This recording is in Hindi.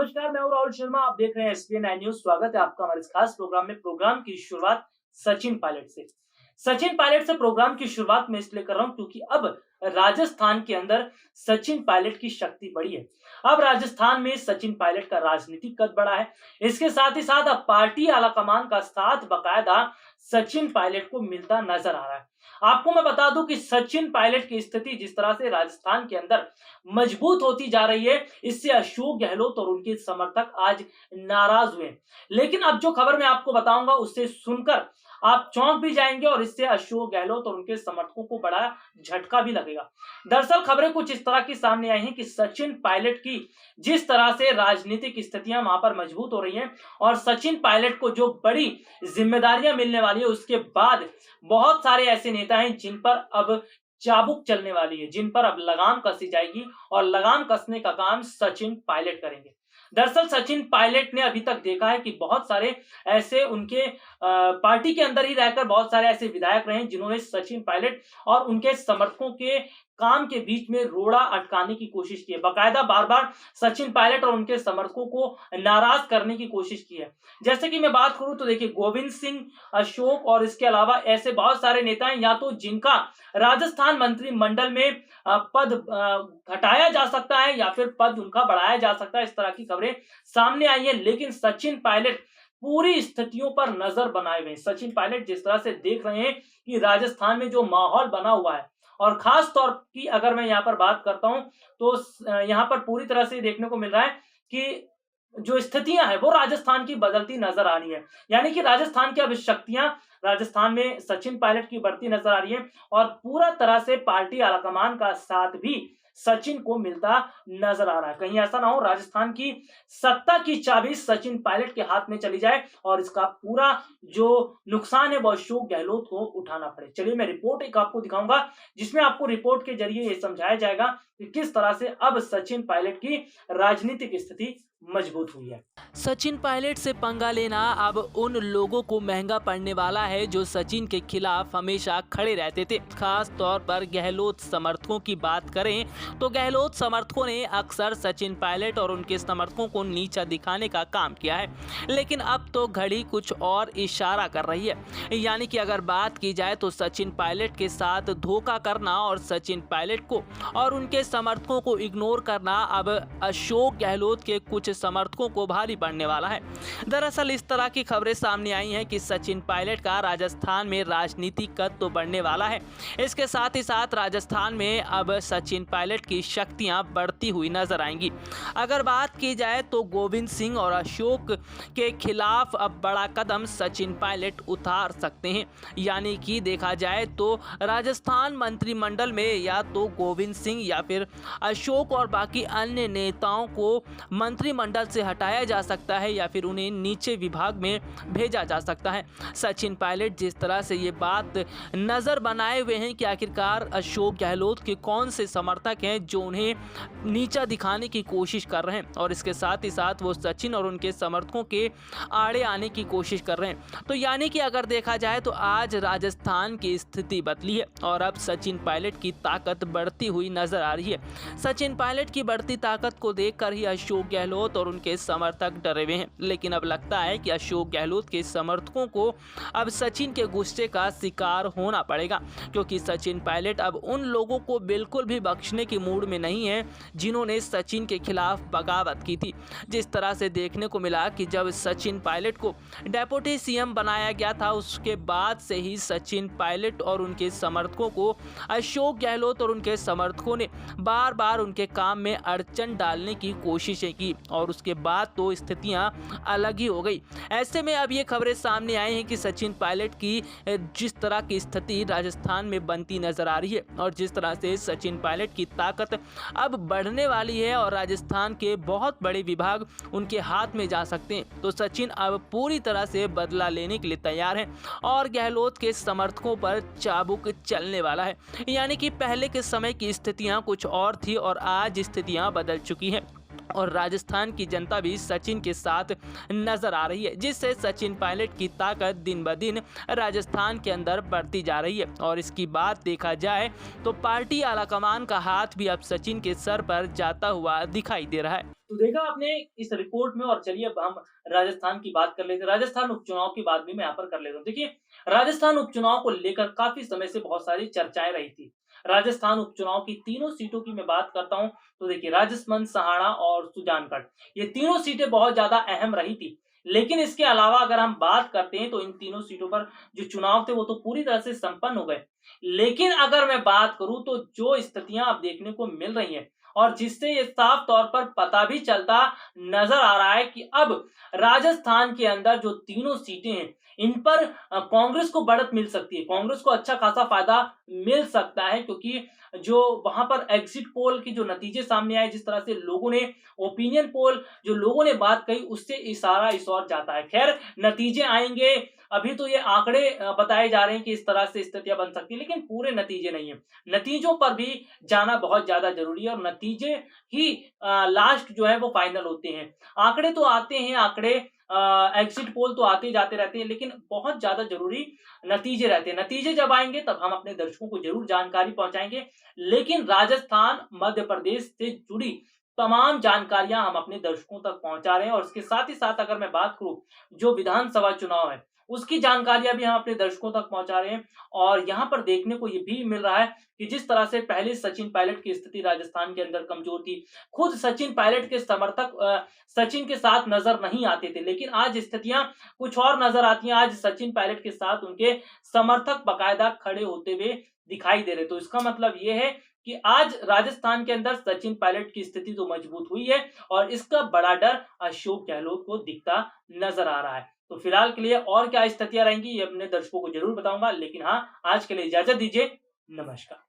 नमस्कार, मैं हूँ राहुल शर्मा। आप देख रहे हैं एसपीएन 9 न्यूज़। स्वागत है आपका हमारे इस खास प्रोग्राम में। प्रोग्राम की शुरुआत सचिन पायलट से। सचिन पायलट से प्रोग्राम की शुरुआत मैं इसलिए कर रहा हूँ क्योंकि अब राजस्थान के अंदर सचिन पायलट की शक्ति बढ़ी है। अब राजस्थान में सचिन पायलट का राजनीतिक कद बढ़ा है। इसके साथ ही साथ अब पार्टी आलाकमान का साथ बाकायदा सचिन पायलट को मिलता नजर आ रहा है। आपको मैं बता दूं कि सचिन पायलट की स्थिति जिस तरह से राजस्थान के अंदर मजबूत होती जा रही है, इससे अशोक गहलोत और उनके समर्थक आज नाराज हुए। लेकिन अब जो खबर मैं आपको बताऊंगा उससे सुनकर आप चौंक भी जाएंगे और इससे अशोक गहलोत और उनके समर्थकों को बड़ा झटका भी लगेगा। दरअसल खबरें कुछ इस तरह की सामने आई हैं कि सचिन पायलट की जिस तरह से राजनीतिक स्थितियां वहां पर मजबूत हो रही हैं और सचिन पायलट को जो बड़ी जिम्मेदारियां मिलने वाली है, उसके बाद बहुत सारे ऐसे नेता हैं जिन पर अब चाबुक चलने वाली है, जिन पर अब लगाम कसी जाएगी और लगाम कसने का काम सचिन पायलट करेंगे। दरअसल सचिन पायलट ने अभी तक देखा है कि बहुत सारे ऐसे उनके पार्टी के अंदर ही रहकर बहुत सारे ऐसे विधायक रहे जिन्होंने सचिन पायलट और उनके समर्थकों के काम के बीच में रोड़ा अटकाने की कोशिश की है। बाकायदा बार बार सचिन पायलट और उनके समर्थकों को नाराज करने की कोशिश की है। जैसे कि मैं बात करूं तो देखिए, गोविंद सिंह, अशोक और इसके अलावा ऐसे बहुत सारे नेता हैं या तो जिनका राजस्थान मंत्रिमंडल में पद घटाया जा सकता है या फिर पद उनका बढ़ाया जा सकता है। इस तरह की खबरें सामने आई है। लेकिन सचिन पायलट पूरी स्थितियों पर नजर बनाए हुए हैं। सचिन पायलट जिस तरह से देख रहे हैं कि राजस्थान में जो माहौल बना हुआ है, और खास तौर की अगर मैं यहाँ पर बात करता हूं तो यहाँ पर पूरी तरह से देखने को मिल रहा है कि जो स्थितियां हैं वो राजस्थान की बदलती नजर आ रही है। यानी कि राजस्थान की अब शक्तियां राजस्थान में सचिन पायलट की बढ़ती नजर आ रही है और पूरा तरह से पार्टी आलाकमान का साथ भी सचिन को मिलता नजर आ रहा है। कहीं ऐसा ना हो राजस्थान की सत्ता की चाबी सचिन पायलट के हाथ में चली जाए और इसका पूरा जो नुकसान है वो अशोक गहलोत को उठाना पड़े। चलिए मैं रिपोर्ट एक आपको दिखाऊंगा जिसमें आपको रिपोर्ट के जरिए ये समझाया जाएगा कि किस तरह से अब सचिन पायलट की राजनीतिक स्थिति मजबूत हुई है। सचिन पायलट से पंगा लेना अब उन लोगों को महंगा पड़ने वाला है जो सचिन के खिलाफ हमेशा खड़े रहते थे। खास तौर पर गहलोत समर्थकों की बात करें तो गहलोत समर्थकों ने अक्सर सचिन पायलट और उनके समर्थकों को नीचा दिखाने का काम किया है। लेकिन अब तो घड़ी कुछ और इशारा कर रही है। यानी कि अगर बात की जाए तो सचिन पायलट के साथ धोखा करना और सचिन पायलट को और उनके समर्थकों को इग्नोर करना अब अशोक गहलोत के कुछ समर्थकों को भारी पड़ने वाला है। दरअसल इस तरह की खबरें सामने आई हैं कि सचिन पायलट का राजस्थान में राजनीतिक कद तो बढ़ने वाला है। इसके साथ ही साथ राजस्थान में अब सचिन पायलट की शक्तियां बढ़ती हुई नजर आएंगी। अगर बात की जाए तो गोविंद सिंह और अशोक के खिलाफ अब बड़ा कदम सचिन पायलट उतार सकते हैं। यानी कि देखा जाए तो राजस्थान मंत्रिमंडल में या तो गोविंद सिंह या फिर अशोक और बाकी अन्य नेताओं को मंत्रिमंडल से हटाया जा सकता है या फिर उन्हें नीचे विभाग में भेजा जा सकता है। सचिन पायलट जिस तरह से ये बात नजर बनाए हुए हैं कि आखिरकार अशोक गहलोत के कौन से समर्थक हैं जो उन्हें नीचा दिखाने की कोशिश कर रहे हैं और इसके साथ ही साथ वो सचिन और उनके समर्थकों के आड़े आने की कोशिश कर रहे हैं। तो यानी कि अगर देखा जाए तो आज राजस्थान की स्थिति बदली है और अब सचिन पायलट की ताकत बढ़ती हुई नजर आ रही है। सचिन पायलट की बढ़ती ताकत को देखकर ही अशोक गहलोत और उनके समर्थक डरे हुए हैं। लेकिन अब लगता है कि अशोक गहलोत के समर्थकों को अब सचिन के गुस्से का शिकार होना पड़ेगा, क्योंकि सचिन पायलट अब उन लोगों को बिल्कुल भी बख्शने की मूड में नहीं है जिन्होंने सचिन के खिलाफ बगावत की थी। जिस तरह से देखने को मिला कि जब सचिन पायलट को डेप्यूटी सीएम बनाया गया था, उसके बाद से ही सचिन पायलट और उनके समर्थकों को अशोक गहलोत और उनके समर्थकों ने बार बार उनके काम में अड़चन डालने की कोशिशें की और उसके बाद तो स्थितियां अलग ही हो गई। ऐसे में अब ये खबरें सामने आई हैं कि सचिन पायलट की जिस तरह की स्थिति राजस्थान में बनती नजर आ रही है और जिस तरह से सचिन पायलट की ताकत अब बढ़ने वाली है और राजस्थान के बहुत बड़े विभाग उनके हाथ में जा सकते हैं, तो सचिन अब पूरी तरह से बदला लेने के लिए तैयार हैं और गहलोत के समर्थकों पर चाबुक चलने वाला है। यानी कि पहले के समय की स्थितियां कुछ और थी और आज स्थितियां बदल चुकी हैं। और राजस्थान की जनता भी सचिन के साथ नजर आ रही है, जिससे सचिन पायलट की ताकत दिन ब दिन राजस्थान के अंदर बढ़ती जा रही है। और इसकी बात देखा जाए तो पार्टी आलाकमान का हाथ भी अब सचिन के सर पर जाता हुआ दिखाई दे रहा है। तो देखा आपने इस रिपोर्ट में, और चलिए अब हम राजस्थान की बात कर लेते हैं। राजस्थान उपचुनाव की बात भी मैं यहाँ पर कर लेता हूँ। देखिए, राजस्थान उपचुनाव को लेकर काफ़ी समय से बहुत सारी चर्चाएँ रही थी। राजस्थान उपचुनाव की तीनों सीटों की मैं बात करता हूँ, तो देखिए राजसमंद, सहाड़ा और सुजानगढ़, ये तीनों सीटें बहुत ज़्यादा अहम रही थी। लेकिन इसके अलावा अगर हम बात करते हैं तो इन तीनों सीटों पर जो चुनाव थे वो तो पूरी तरह से संपन्न हो गए। लेकिन अगर मैं बात करूँ तो जो स्थितियाँ अब देखने को मिल रही हैं, और जिससे ये साफ तौर पर पता भी चलता नजर आ रहा है कि अब राजस्थान के अंदर जो तीनों सीटें हैं, इन पर कांग्रेस को बढ़त मिल सकती है। कांग्रेस को अच्छा खासा फायदा मिल सकता है, क्योंकि जो वहां पर एग्जिट पोल के जो नतीजे सामने आए, जिस तरह से लोगों ने ओपिनियन पोल, जो लोगों ने बात कही, उससे इशारा इस ओर जाता है। खैर, नतीजे आएंगे, अभी तो ये आंकड़े बताए जा रहे हैं कि इस तरह से स्थितियां बन सकती है, लेकिन पूरे नतीजे नहीं है। नतीजों पर भी जाना बहुत ज्यादा जरूरी है, और नतीजे ही लास्ट जो है वो फाइनल होते हैं। आंकड़े तो आते हैं, आंकड़े एग्जिट पोल तो आते जाते रहते हैं, लेकिन बहुत ज्यादा जरूरी नतीजे रहते हैं। नतीजे जब आएंगे तब हम अपने दर्शकों को जरूर जानकारी पहुंचाएंगे। लेकिन राजस्थान, मध्य प्रदेश से जुड़ी तमाम जानकारियां हम अपने दर्शकों तक पहुंचा रहे हैं, और इसके साथ ही साथ अगर मैं बात करूं जो विधानसभा चुनाव है, उसकी जानकारियां भी हम अपने दर्शकों तक पहुंचा रहे हैं। और यहां पर देखने को ये भी मिल रहा है कि जिस तरह से पहले सचिन पायलट की स्थिति राजस्थान के अंदर कमजोर थी, खुद सचिन पायलट के समर्थक सचिन के साथ नजर नहीं आते थे, लेकिन आज स्थितियां कुछ और नजर आती हैं। आज सचिन पायलट के साथ उनके समर्थक बाकायदा खड़े होते हुए दिखाई दे रहे। तो इसका मतलब ये है कि आज राजस्थान के अंदर सचिन पायलट की स्थिति तो मजबूत हुई है, और इसका बड़ा डर अशोक गहलोत को दिखता नजर आ रहा है। तो फिलहाल के लिए और क्या स्थितियां रहेंगी ये अपने दर्शकों को जरूर बताऊंगा, लेकिन हाँ, आज के लिए इजाजत दीजिए। नमस्कार।